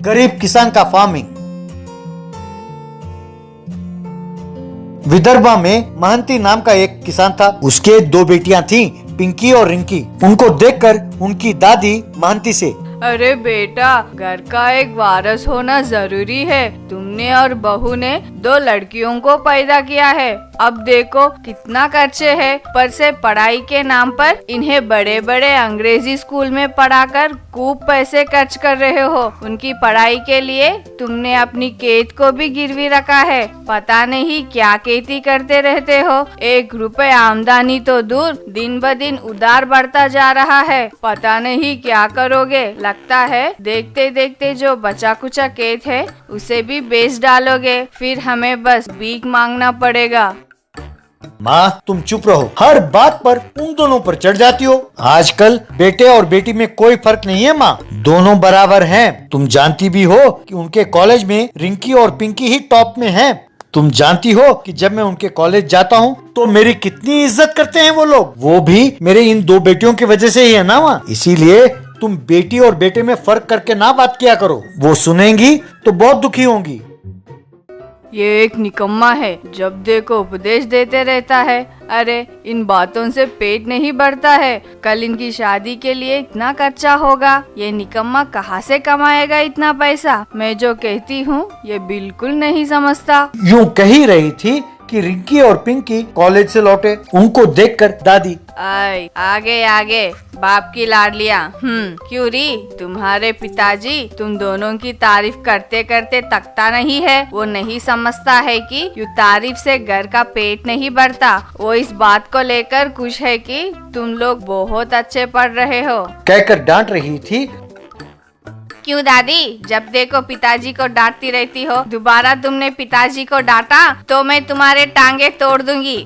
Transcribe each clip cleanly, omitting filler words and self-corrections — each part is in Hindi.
गरीब किसान का फार्मिंग। विदर्भा में महंती नाम का एक किसान था। उसके 2 बेटियां थीं, पिंकी और रिंकी। उनको देखकर उनकी दादी महंती से, अरे बेटा, घर का एक वारिस होना जरूरी है। तुमने और बहू ने 2 लड़कियों को पैदा किया है। अब देखो कितना खर्चे है। पर से पढ़ाई के नाम पर इन्हें बड़े बड़े अंग्रेजी स्कूल में पढ़ाकर खूब पैसे खर्च कर रहे हो। उनकी पढ़ाई के लिए तुमने अपनी खेत को भी गिरवी रखा है। पता नहीं क्या खेती करते रहते हो। 1 रुपए आमदनी तो दूर, दिन ब दिन उधार बढ़ता जा रहा है। पता नहीं क्या करोगे। लगता है देखते देखते जो बचा कुचा खेत है उसे भी बेच डालोगे। फिर हमें बस भीख मांगना पड़ेगा। माँ तुम चुप रहो, हर बात पर उन दोनों पर चढ़ जाती हो। आजकल बेटे और बेटी में कोई फर्क नहीं है माँ, दोनों बराबर हैं। तुम जानती भी हो कि उनके कॉलेज में रिंकी और पिंकी ही टॉप में हैं। तुम जानती हो कि जब मैं उनके कॉलेज जाता हूँ तो मेरी कितनी इज्जत करते हैं वो लोग। वो भी मेरे इन 2 बेटियों की वजह से ही है ना माँ। इसीलिए तुम बेटी और बेटे में फर्क करके ना बात किया करो, वो सुनेंगी तो बहुत दुखी होंगी। ये एक निकम्मा है, जब देखो उपदेश देते रहता है। अरे इन बातों से पेट नहीं भरता है। कल इनकी शादी के लिए इतना खर्चा होगा, ये निकम्मा कहाँ से कमाएगा इतना पैसा। मैं जो कहती हूँ ये बिल्कुल नहीं समझता। यूं कह ही रही थी कि रिंकी और पिंकी कॉलेज से लौटे। उनको देखकर दादी, आए आगे आगे बाप की लाडलियाँ। क्यों री, तुम्हारे पिताजी तुम दोनों की तारीफ करते करते तकता नहीं है। वो नहीं समझता है कि यू तारीफ से घर का पेट नहीं भरता। वो इस बात को लेकर खुश है कि तुम लोग बहुत अच्छे पढ़ रहे हो। कहकर डांट रही थी। क्यों दादी, जब देखो पिताजी को डांटती रहती हो। दोबारा तुमने पिताजी को डांटा तो मैं तुम्हारे टांगे तोड़ दूंगी।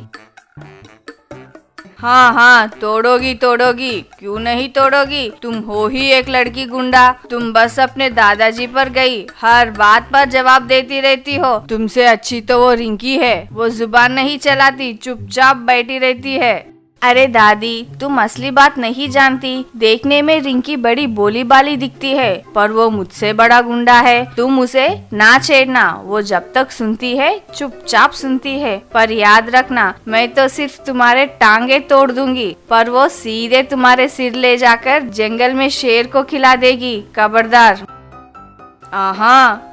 हाँ तोड़ोगी तोड़ोगी, क्यों नहीं तोड़ोगी। तुम हो ही एक लड़की गुंडा। तुम बस अपने दादाजी पर गई, हर बात पर जवाब देती रहती हो। तुमसे अच्छी तो वो रिंकी है, वो जुबान नहीं चलाती, चुपचाप बैठी रहती है। अरे दादी, तुम असली बात नहीं जानती। देखने में रिंकी बड़ी बोली बाली दिखती है, पर वो मुझसे बड़ा गुंडा है। तुम उसे ना छेड़ना, वो जब तक सुनती है चुपचाप सुनती है। पर याद रखना, मैं तो सिर्फ तुम्हारे टांगे तोड़ दूंगी, पर वो सीधे तुम्हारे सिर ले जाकर जंगल में शेर को खिला देगी। खबरदार।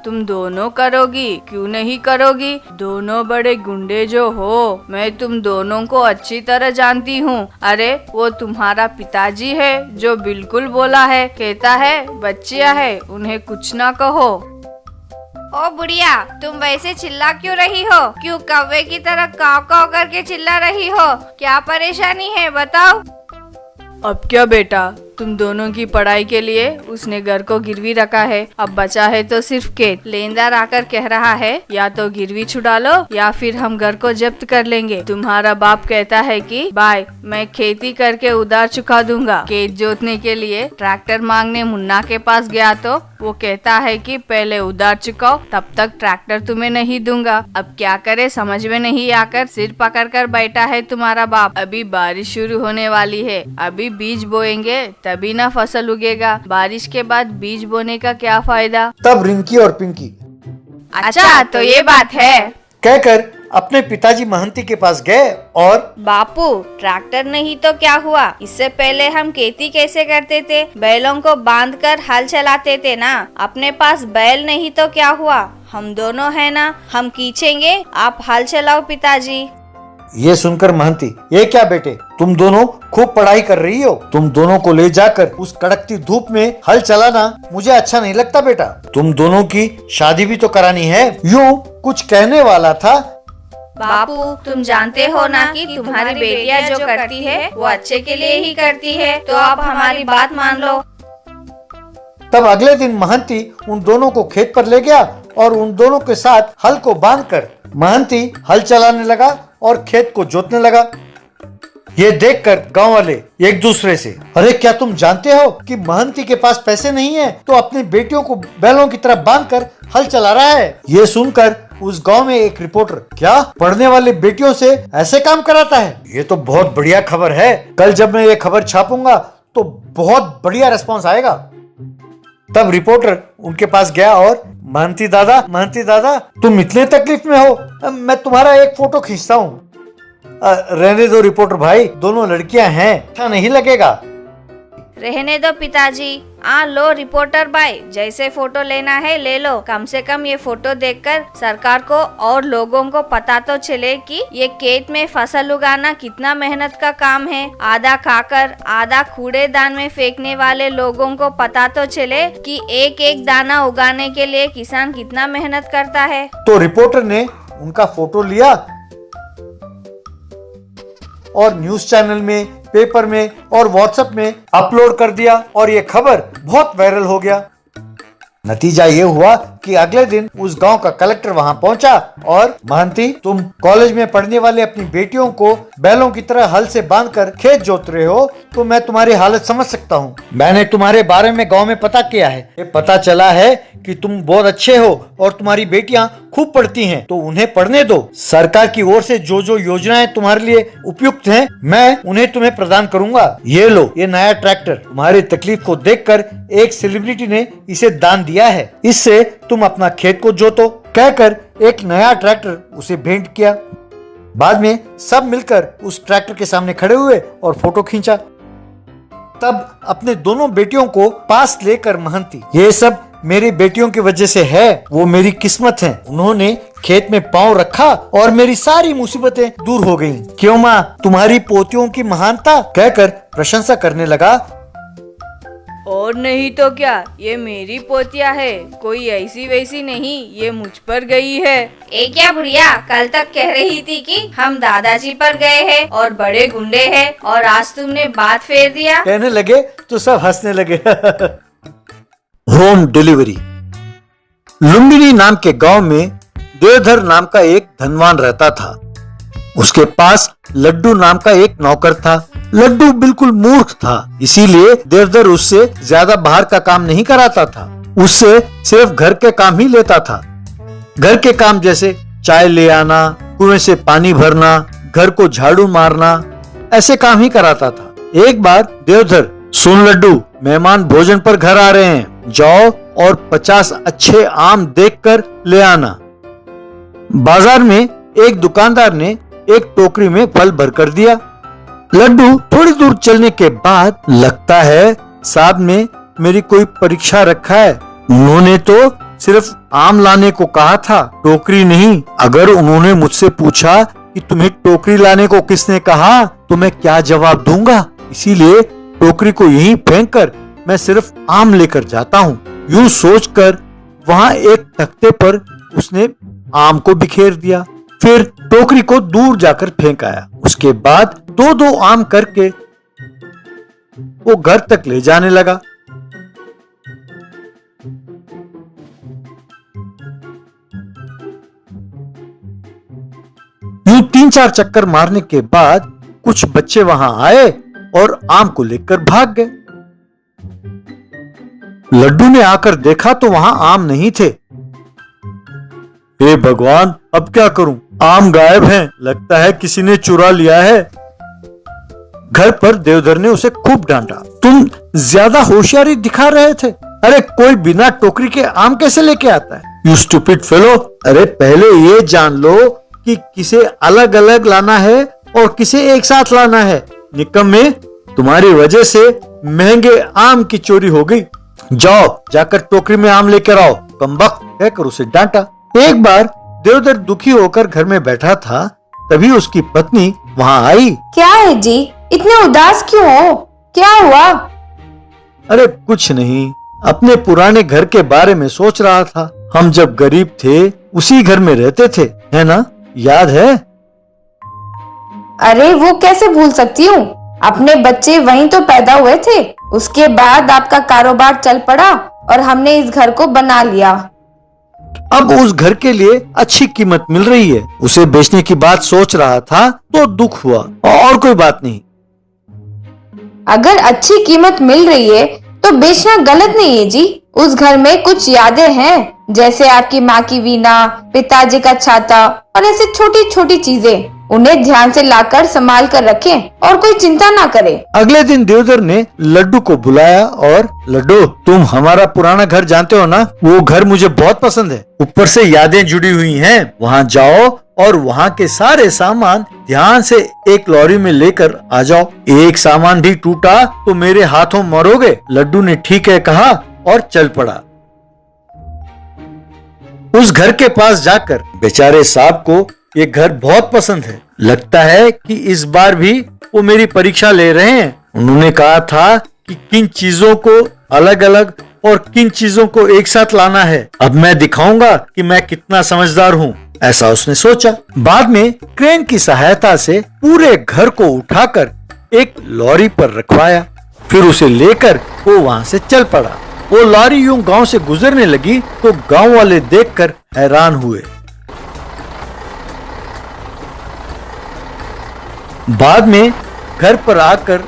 तुम दोनों करोगी, क्यों नहीं करोगी। दोनों बड़े गुंडे जो हो, मैं तुम दोनों को अच्छी तरह जानती हूँ। अरे वो तुम्हारा पिताजी है जो बिल्कुल बोला है, कहता है बच्चियाँ है उन्हें कुछ ना कहो। ओ बुढ़िया, तुम वैसे चिल्ला क्यों रही हो। क्यों कौवे की तरह काव काव करके चिल्ला रही हो। क्या परेशानी है बताओ। अब क्या बेटा, तुम दोनों की पढ़ाई के लिए उसने घर को गिरवी रखा है। अब बचा है तो सिर्फ खेत। लेनदार आकर कह रहा है या तो गिरवी छुड़ा लो या फिर हम घर को जब्त कर लेंगे। तुम्हारा बाप कहता है कि भाई मैं खेती करके उधार चुका दूंगा। खेत जोतने के लिए ट्रैक्टर मांगने मुन्ना के पास गया तो वो कहता है कि पहले उधार चुकाओ, तब तक ट्रैक्टर तुम्हें नहीं दूंगा। अब क्या करे समझ में नहीं आकर सिर पकड़ कर बैठा है तुम्हारा बाप। अभी बारिश शुरू होने वाली है, अभी बीज बोएंगे तभी ना फसल उगेगा। बारिश के बाद बीज बोने का क्या फायदा। तब रिंकी और पिंकी, अच्छा तो ये बात है, कहकर अपने पिताजी महंती के पास गए और, बापू ट्रैक्टर नहीं तो क्या हुआ। इससे पहले हम खेती कैसे करते थे। बैलों को बांधकर हल चलाते थे ना। अपने पास बैल नहीं तो क्या हुआ, हम दोनों है ना, हम खींचेंगे, आप हल चलाओ पिताजी। ये सुनकर महंती, ये क्या बेटे, तुम दोनों खूब पढ़ाई कर रही हो। तुम दोनों को ले जाकर उस कड़कती धूप में हल चलाना मुझे अच्छा नहीं लगता बेटा। तुम दोनों की शादी भी तो करानी है। यूं कुछ कहने वाला था। बापू तुम जानते हो ना कि तुम्हारी बेटियां जो करती है वो अच्छे के लिए ही करती है, तो आप हमारी बात मान लो। तब अगले दिन महंती उन दोनों को खेत पर ले गया और उन दोनों के साथ हल को बांधकर महंती हल चलाने लगा और खेत को जोतने लगा। ये देखकर गांव वाले एक दूसरे से, अरे क्या तुम जानते हो कि महंती के पास पैसे नहीं है तो अपनी बेटियों को बैलों की तरह बांधकर हल चला रहा है। ये सुनकर उस गांव में एक रिपोर्टर, क्या पढ़ने वाली बेटियों से ऐसे काम कराता है। ये तो बहुत बढ़िया खबर है। कल जब मैं ये खबर छापूंगा तो बहुत बढ़िया रिस्पॉन्स आएगा। तब रिपोर्टर उनके पास गया और महंती दादा तुम इतने तकलीफ में हो, मैं तुम्हारा एक फोटो खींचता हूँ। रहने दो रिपोर्टर भाई, दोनों लड़कियां हैं, अच्छा नहीं लगेगा। रहने दो पिताजी। लो रिपोर्टर भाई, जैसे फोटो लेना है ले लो। कम से कम ये फोटो देखकर सरकार को और लोगों को पता तो चले कि ये खेत में फसल उगाना कितना मेहनत का काम है। आधा खाकर आधा कूड़ेदान में फेंकने वाले लोगों को पता तो चले कि एक एक दाना उगाने के लिए किसान कितना मेहनत करता है। तो रिपोर्टर ने उनका फोटो लिया और न्यूज चैनल में, पेपर में और व्हाट्सएप में अपलोड कर दिया और ये खबर बहुत वायरल हो गया। नतीजा ये हुआ कि अगले दिन उस गांव का कलेक्टर वहां पहुंचा और महंती, तुम कॉलेज में पढ़ने वाले अपनी बेटियों को बैलों की तरह हल से बांधकर खेत जोत रहे हो, तो मैं तुम्हारी हालत समझ सकता हूँ। मैंने तुम्हारे बारे में गांव में पता किया है। ये पता चला है कि तुम बहुत अच्छे हो और तुम्हारी बेटियां खूब पढ़ती हैं, तो उन्हें पढ़ने दो। सरकार की ओर से जो जो योजनाएं तुम्हारे लिए उपयुक्त हैं, मैं उन्हें तुम्हें प्रदान करूंगा। ये लो, ये नया ट्रैक्टर तुम्हारी तकलीफ को देखकर एक सेलिब्रिटी ने इसे दान दिया है, इससे तुम अपना खेत को जोतो, कहकर एक नया ट्रैक्टर उसे भेंट किया। बाद में सब मिलकर उस ट्रैक्टर के सामने खड़े हुए और फोटो खींचा। तब अपने दोनों बेटियों को पास लेकर महंती, ये सब मेरी बेटियों की वजह से है, वो मेरी किस्मत है। उन्होंने खेत में पांव रखा और मेरी सारी मुसीबतें दूर हो गईं। क्यों माँ, तुम्हारी पोतियों की महानता, कहकर प्रशंसा करने लगा। और नहीं तो क्या, ये मेरी पोतिया है, कोई ऐसी वैसी नहीं, ये मुझ पर गई है। ए क्या बुढ़िया, कल तक कह रही थी कि हम दादाजी पर गए हैं और बड़े गुंडे हैं, और आज तुमने बात फेर दिया। कहने लगे तो सब हंसने लगे। Home delivery. लुम्बिनी नाम के गांव में देवधर नाम का एक धनवान रहता था। उसके पास लड्डू नाम का एक नौकर था। लड्डू बिल्कुल मूर्ख था, इसीलिए देवधर उससे ज्यादा बाहर का काम नहीं कराता था। उससे सिर्फ घर के काम ही लेता था। घर के काम जैसे चाय ले आना, कुएं से पानी भरना, घर को झाड़ू मारना, ऐसे काम ही कराता था। एक बार देवधर, सुन लड्डू, मेहमान भोजन पर घर आ रहे हैं, जाओ और 50 अच्छे आम देखकर ले आना। बाजार में एक दुकानदार ने एक टोकरी में फल भरकर दिया। लड्डू थोड़ी दूर चलने के बाद, लगता है साहब ने मेरी कोई परीक्षा रखा है, उन्होंने तो सिर्फ आम लाने को कहा था, टोकरी नहीं। अगर उन्होंने मुझसे पूछा कि तुम्हें टोकरी लाने को किसने कहा, तो मैं क्या जवाब दूंगा, इसीलिए टोकरी को यहीं फेंककर मैं सिर्फ आम लेकर जाता हूँ। यूं सोचकर वहां एक तख्ते पर उसने आम को बिखेर दिया, फिर टोकरी को दूर जाकर फेंक आया। उसके बाद 2-2 आम करके वो घर तक ले जाने लगा। यूं 3-4 चक्कर मारने के बाद कुछ बच्चे वहां आए और आम को लेकर भाग गए। लड्डू ने आकर देखा तो वहां आम नहीं थे। हे भगवान, अब क्या करूं, आम गायब हैं, लगता है किसी ने चुरा लिया है। घर पर देवधर ने उसे खूब डांटा, तुम ज्यादा होशियारी दिखा रहे थे, अरे कोई बिना टोकरी के आम कैसे लेके आता है, यू स्टूपिड फेलो। अरे पहले ये जान लो कि किसे अलग अलग लाना है और किसे एक साथ लाना है। निकम्मे, तुम्हारी वजह से महंगे आम की चोरी हो गई, जाओ जाकर टोकरी में आम लेकर आओ, कमबख्त, कहकर उसे डांटा। एक बार देवधर दुखी होकर घर में बैठा था, तभी उसकी पत्नी वहां आई। क्या है जी, इतने उदास क्यों हो, क्या हुआ? अरे कुछ नहीं, अपने पुराने घर के बारे में सोच रहा था। हम जब गरीब थे उसी घर में रहते थे, है ना, याद है? अरे वो कैसे भूल सकती हूँ, अपने बच्चे वहीं तो पैदा हुए थे, उसके बाद आपका कारोबार चल पड़ा और हमने इस घर को बना लिया। अब उस घर के लिए अच्छी कीमत मिल रही है, उसे बेचने की बात सोच रहा था तो दुख हुआ, और कोई बात नहीं। अगर अच्छी कीमत मिल रही है तो बेचना गलत नहीं है जी। उस घर में कुछ यादें हैं, जैसे आपकी माँ की वीणा, पिताजी का छाता और ऐसे छोटी छोटी चीजें। उन्हें ध्यान से लाकर संभाल कर रखें और कोई चिंता ना करे। अगले दिन देवधर ने लड्डू को बुलाया और लड्डू, तुम हमारा पुराना घर जानते हो ना, वो घर मुझे बहुत पसंद है, ऊपर से यादें जुड़ी हुई हैं। वहाँ जाओ और वहाँ के सारे सामान ध्यान से एक लॉरी में लेकर आ जाओ। एक सामान भी टूटा तो मेरे हाथों मरोगे। लड्डू ने ठीक है कहा और चल पड़ा। उस घर के पास जाकर बेचारे साहब को ये घर बहुत पसंद है। लगता है कि इस बार भी वो मेरी परीक्षा ले रहे हैं। उन्होंने कहा था कि किन चीजों को अलग अलग और किन चीजों को एक साथ लाना है। अब मैं दिखाऊंगा कि मैं कितना समझदार हूँ, ऐसा उसने सोचा। बाद में क्रेन की सहायता से पूरे घर को उठाकर एक लॉरी पर रखवाया। फिर उसे लेकर वो वहाँ से चल पड़ा। वो लॉरी यूं गांव से गुजरने लगी तो गांव वाले देखकर हैरान हुए। बाद में घर पर आकर,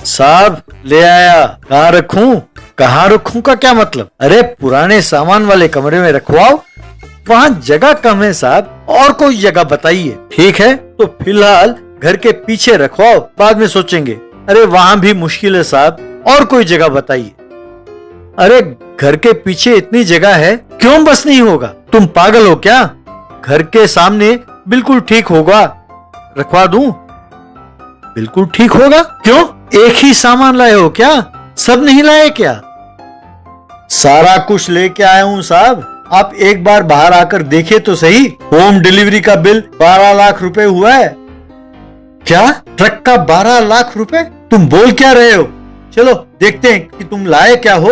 साहब ले आया, कहाँ रखूं? कहाँ रखूं का क्या मतलब? अरे पुराने सामान वाले कमरे में रखवाओ, वहाँ जगह कम है साहब, और कोई जगह बताइए। ठीक है तो फिलहाल घर के पीछे रखवाओ, बाद में सोचेंगे। अरे वहाँ भी मुश्किल है साहब, और कोई जगह बताइए। अरे घर के पीछे इतनी जगह है, क्यों बस नहीं होगा? तुम पागल हो क्या? घर के सामने बिल्कुल ठीक होगा, रखवा दूं? बिल्कुल ठीक होगा। क्यों, एक ही सामान लाए हो क्या? सब नहीं लाए क्या? सारा कुछ लेके आया हूं साहब, आप एक बार बाहर आकर देखिए तो सही। होम डिलीवरी का बिल 12 लाख रुपए हुआ है। क्या? ट्रक का 12 लाख रुपए? तुम बोल क्या रहे हो? चलो देखते हैं कि तुम लाए क्या हो।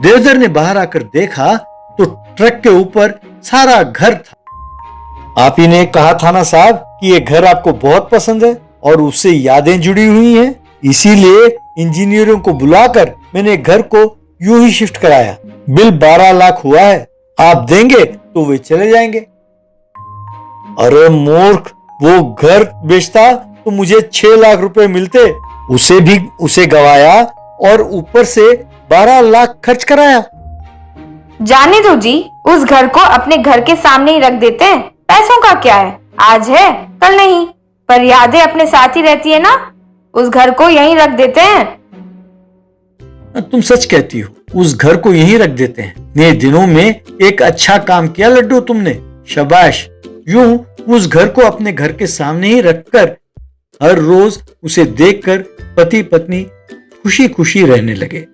देवधर ने बाहर आकर देखा तो ट्रक के ऊपर सारा घर था। आप ही ने कहा था ना साहब कि ये घर आपको बहुत पसंद है और उससे यादें जुड़ी हुई हैं, इसीलिए इंजीनियरों को बुलाकर मैंने घर को यूं ही शिफ्ट कराया। बिल 12 लाख हुआ है, आप देंगे तो वे चले जाएंगे। अरे मूर्ख, वो घर बेचता तो मुझे 6 लाख रुपए मिलते, उसे गवाया और ऊपर से 12 लाख खर्च कराया। जाने दो जी, उस घर को अपने घर के सामने ही रख देते हैं। पैसों का क्या है, आज है कल नहीं, पर यादें अपने साथ ही रहती है ना। उस घर को यहीं रख देते हैं। तुम सच कहती हो, उस घर को यहीं रख देते हैं। नए दिनों में एक अच्छा काम किया लड्डू तुमने, शाबाश। यूं उस घर को अपने घर के सामने ही रखकर हर रोज उसे देखकर पति पत्नी खुशी खुशी रहने लगे।